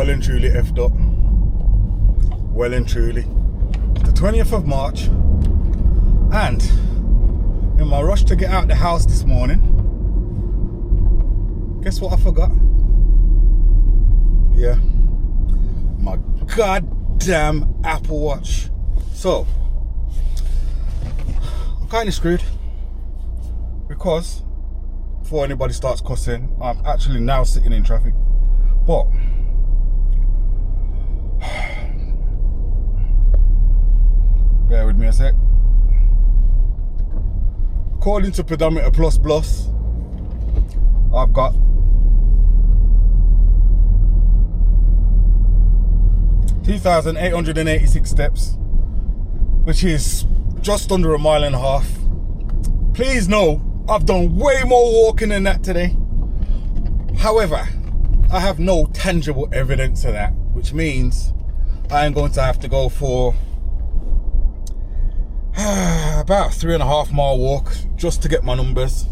well and truly effed up. Well and truly. The 20th of March. And in my rush to get out the house this morning, guess what I forgot? Yeah. My goddamn Apple Watch. So, I'm kind of screwed. Because, before anybody starts cussing, I'm actually now sitting in traffic. But bear with me a sec. According to Pedometer Plus Plus, I've got 2,886 steps, which is just under a mile and a half. Please know, I've done way more walking than that today. However, I have no tangible evidence of that, which means I am going to have to go for about 3.5 mile walk just to get my numbers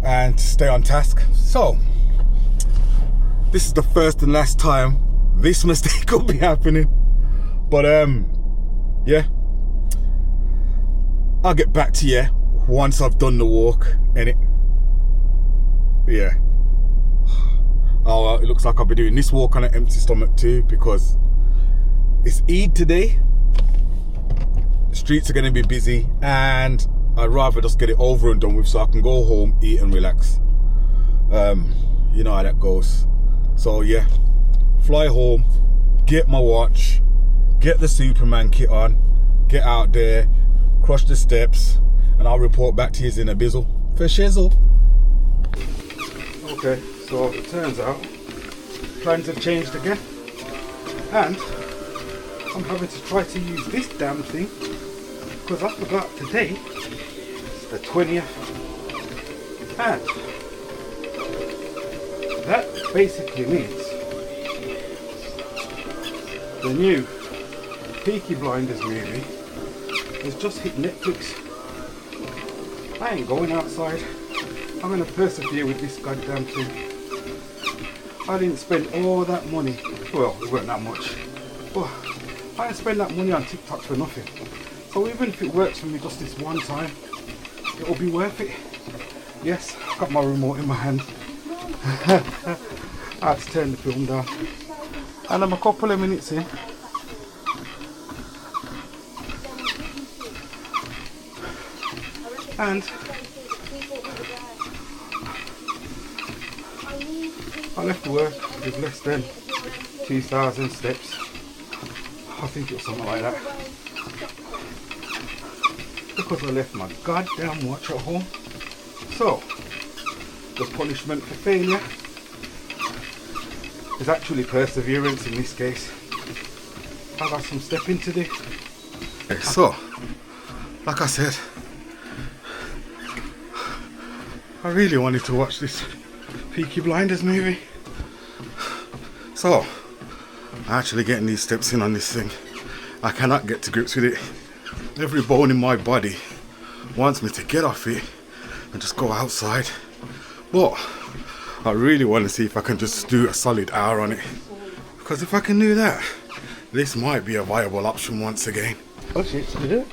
and stay on task. So, this is the first and last time this mistake will be happening. But yeah, I'll get back to you once I've done the walk, innit? Yeah. Oh, it looks like I'll be doing this walk on an empty stomach too, because it's Eid today. The streets are going to be busy, and I'd rather just get it over and done with so I can go home, eat and relax. You know how that goes. So yeah, fly home, get my watch, get the Superman kit on, get out there, crush the steps, and I'll report back to you in a bizzle. For shizzle. Okay, so it turns out plans have changed again, and I'm having to try to use this damn thing because I forgot today it's the 20th, and that basically means the new Peaky Blinders movie has just hit Netflix. I ain't going outside. I'm going to persevere with this goddamn thing. I didn't spend all that money. Well, it weren't that much. But I didn't spend that money on TikTok for nothing. So even if it works for me just this one time, it'll be worth it. Yes, I've got my remote in my hand. I had to turn the film down. And I'm a couple of minutes in. And I left work with less than 2,000 steps. I think it was something like that. Because I left my goddamn watch at home. So, the punishment for failure is actually perseverance in this case. I got some stepping to do. Okay, so, like I said, I really wanted to watch this Peaky Blinders movie. So, I'm actually getting these steps in on this thing. I cannot get to grips with it. Every bone in my body wants me to get off it and just go outside. But I really want to see if I can just do a solid hour on it. Because if I can do that, this might be a viable option once again. Oh shit, yeah.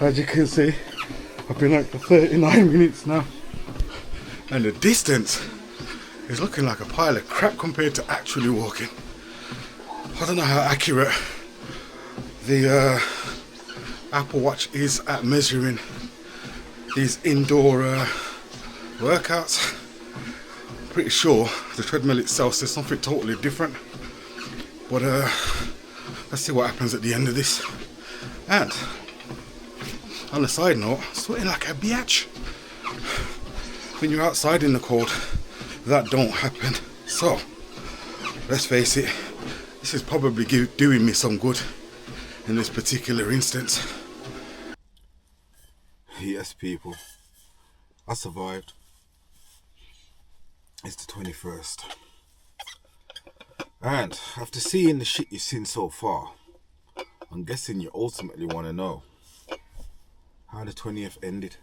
As you can see, I've been out for 39 minutes now. And the distance is looking like a pile of crap compared to actually walking. I don't know how accurate the Apple Watch is at measuring these indoor workouts. Pretty sure the treadmill itself says something totally different. But let's see what happens at the end of this. And on a side note, sweating like a biatch. When you're outside in the cold, that don't happen. So, let's face it, this is probably doing me some good in this particular instance. Yes, people, I survived. It's the 21st. And after seeing the shit you've seen so far, I'm guessing you ultimately want to know how the 20th ended.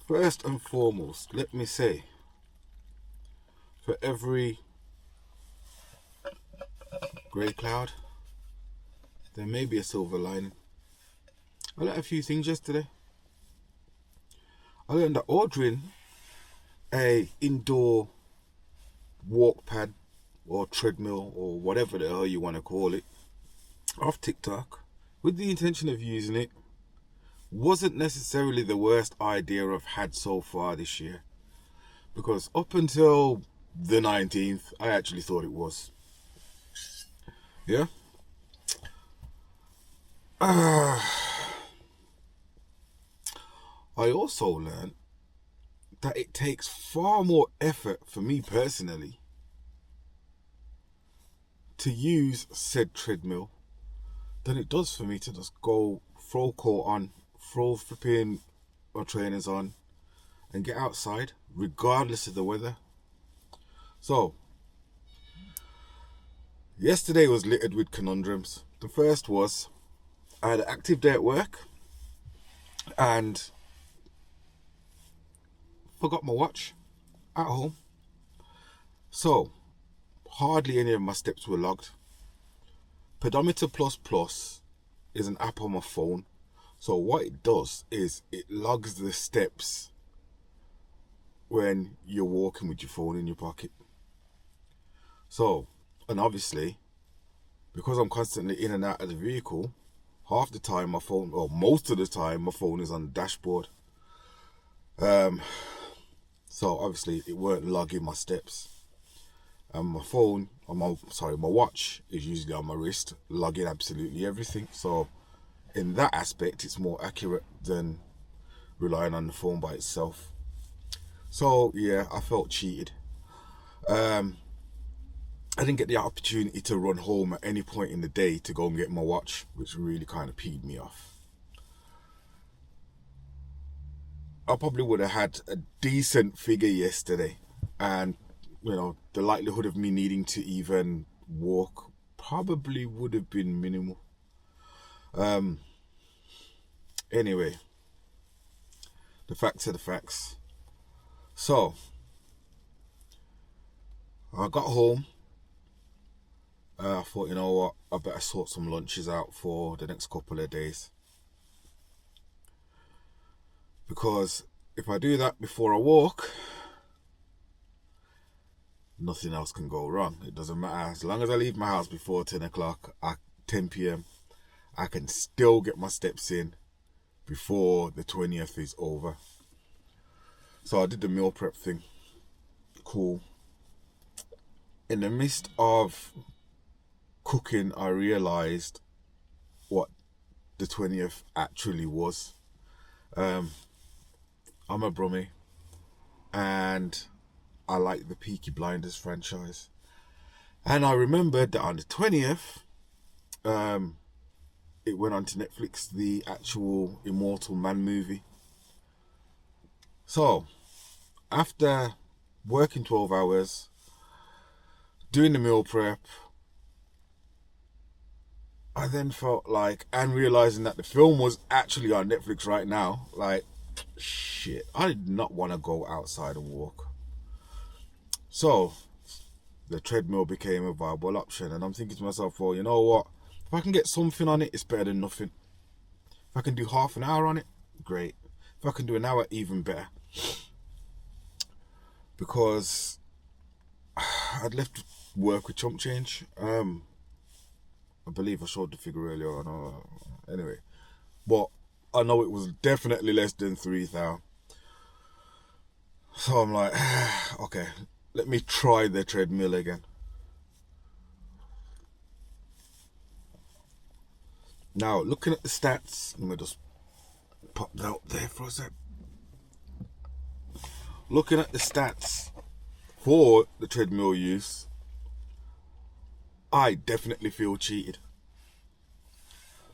First and foremost, let me say, for every grey cloud, there may be a silver lining. I learned a few things yesterday. I learned that ordering a indoor walk pad or treadmill or whatever the hell you want to call it off TikTok with the intention of using it wasn't necessarily the worst idea I've had so far this year, because up until the 19th I actually thought it was. Yeah. I also learned that it takes far more effort for me personally to use said treadmill than it does for me to just go throw coat on, throw flipping or trainers on and get outside regardless of the weather. So yesterday was littered with conundrums. The first was I had an active day at work and forgot my watch at home. So hardly any of my steps were logged. Pedometer Plus Plus is an app on my phone. So what it does is it logs the steps when you're walking with your phone in your pocket. So, and obviously, because I'm constantly in and out of the vehicle, half the time my phone, or most of the time, my phone is on the dashboard. So obviously it weren't logging my steps. And my phone, or my watch is usually on my wrist, logging absolutely everything. So in that aspect, it's more accurate than relying on the phone by itself. So yeah, I felt cheated. I didn't get the opportunity to run home at any point in the day to go and get my watch, which really kind of peed me off. I probably would have had a decent figure yesterday, and you know, the likelihood of me needing to even walk probably would have been minimal. Anyway, the facts are the facts. So I got home. I thought, you know what, I better sort some lunches out for the next couple of days, because if I do that before I walk, nothing else can go wrong. It doesn't matter. As long as I leave my house before 10 o'clock, at 10 p.m, I can still get my steps in before the 20th is over. So I did the meal prep thing. Cool. In the midst of cooking, I realised what the 20th actually was. I'm a brummie and I like the Peaky Blinders franchise. And I remembered that on the 20th, it went on to Netflix, the actual Immortal Man movie. So, after working 12 hours, doing the meal prep, I then felt like, and realising that the film was actually on Netflix right now, like, shit, I did not want to go outside and walk. So, the treadmill became a viable option, and I'm thinking to myself, well, you know what? If I can get something on it, it's better than nothing. If I can do half an hour on it, great. If I can do an hour, even better. Because I'd left work with chump change. I believe I showed the figure earlier on. Anyway, but I know it was definitely less than 3,000. So I'm like, okay, let me try the treadmill again. Now, looking at the stats, let me just pop that up there for a sec. Looking at the stats for the treadmill use, I definitely feel cheated.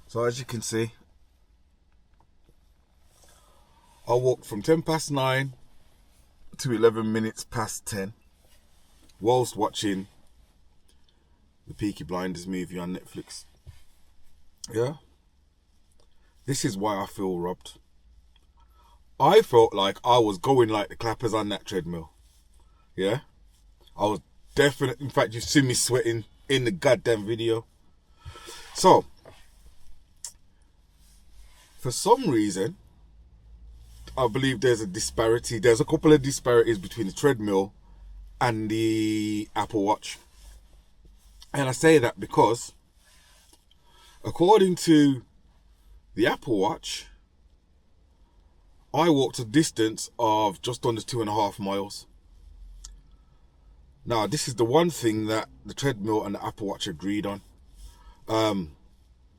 So as you can see, I walked from 9:10 to 11 minutes past 10 whilst watching the Peaky Blinders movie on Netflix. Yeah, this is why I feel robbed. I felt like I was going like the clappers on that treadmill. Yeah, I was definitely, in fact, you've seen me sweating in the goddamn video. So, for some reason, I believe there's a disparity. There's a couple of disparities between the treadmill and the Apple Watch. And I say that because, according to the Apple Watch, I walked a distance of just under 2.5 miles. Now, this is the one thing that the treadmill and the Apple Watch agreed on.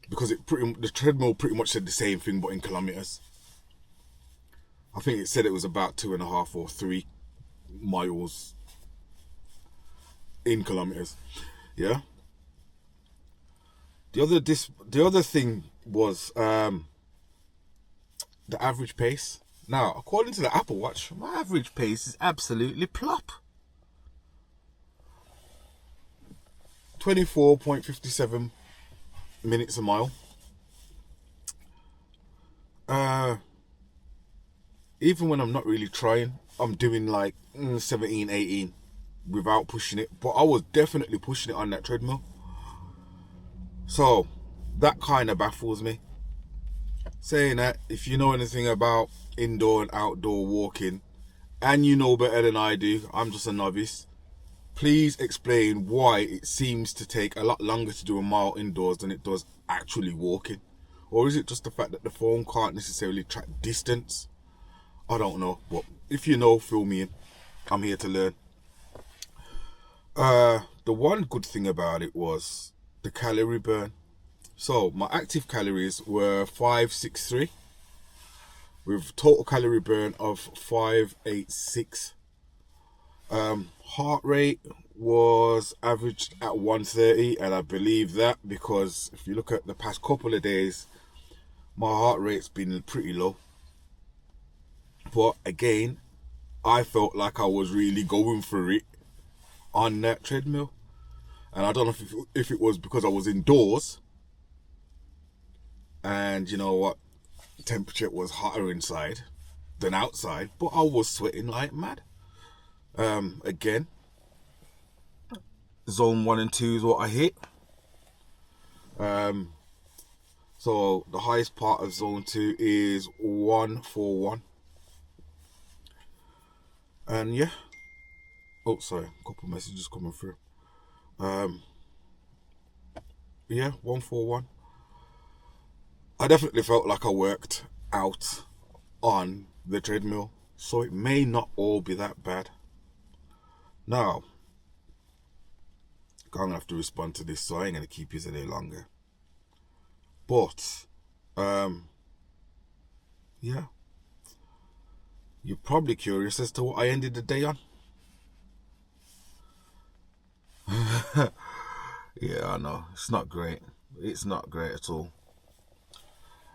Because the treadmill pretty much said the same thing, but in kilometers. I think it said it was about 2.5 or 3 miles in kilometers. Yeah. The other thing was the average pace. Now, according to the Apple Watch, my average pace is absolutely plop. 24.57 minutes a mile. Even when I'm not really trying, I'm doing like 17, 18 without pushing it. But I was definitely pushing it on that treadmill. So that kind of baffles me. Saying that, if you know anything about indoor and outdoor walking, and you know better than I do, I'm just a novice, please explain why it seems to take a lot longer to do a mile indoors than it does actually walking. Or is it just the fact that the phone can't necessarily track distance? I don't know, but if you know, fill me in. I'm here to learn. The one good thing about it was the calorie burn. So my active calories were 563 with total calorie burn of 586. Heart rate was averaged at 130, and I believe that because if you look at the past couple of days, my heart rate's been pretty low. But again, I felt like I was really going for it on that treadmill. And I don't know if it was because I was indoors and you know what, temperature was hotter inside than outside, but I was sweating like mad. Again, zone 1 and 2 is what I hit. So the highest part of zone 2 is 141. And yeah. Oh, sorry, a couple messages coming through. Yeah, 141. I definitely felt like I worked out on the treadmill, so it may not all be that bad. Now, I'm gonna have to respond to this, so I ain't gonna keep you any longer. But, yeah, you're probably curious as to what I ended the day on. Yeah, I know, it's not great. It's not great at all.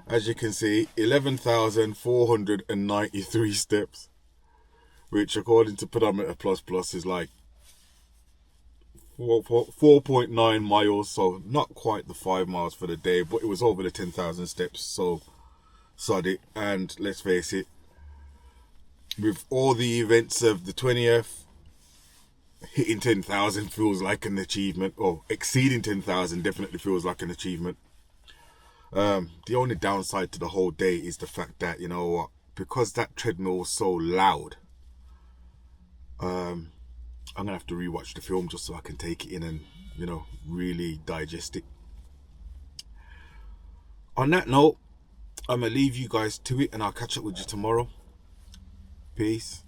As you can see, 11,493 steps, which according to Pedometer Plus Plus is like 4.9 miles, so not quite the 5 miles for the day, but it was over the 10,000 steps, so sod it. And let's face it, with all the events of the 20th, hitting 10,000 feels like an achievement, or exceeding 10,000 definitely feels like an achievement. The only downside to the whole day is the fact that, you know what, because that treadmill was so loud, I'm gonna have to rewatch the film just so I can take it in and, you know, really digest it. On that note, I'm gonna leave you guys to it, and I'll catch up with you tomorrow. Peace.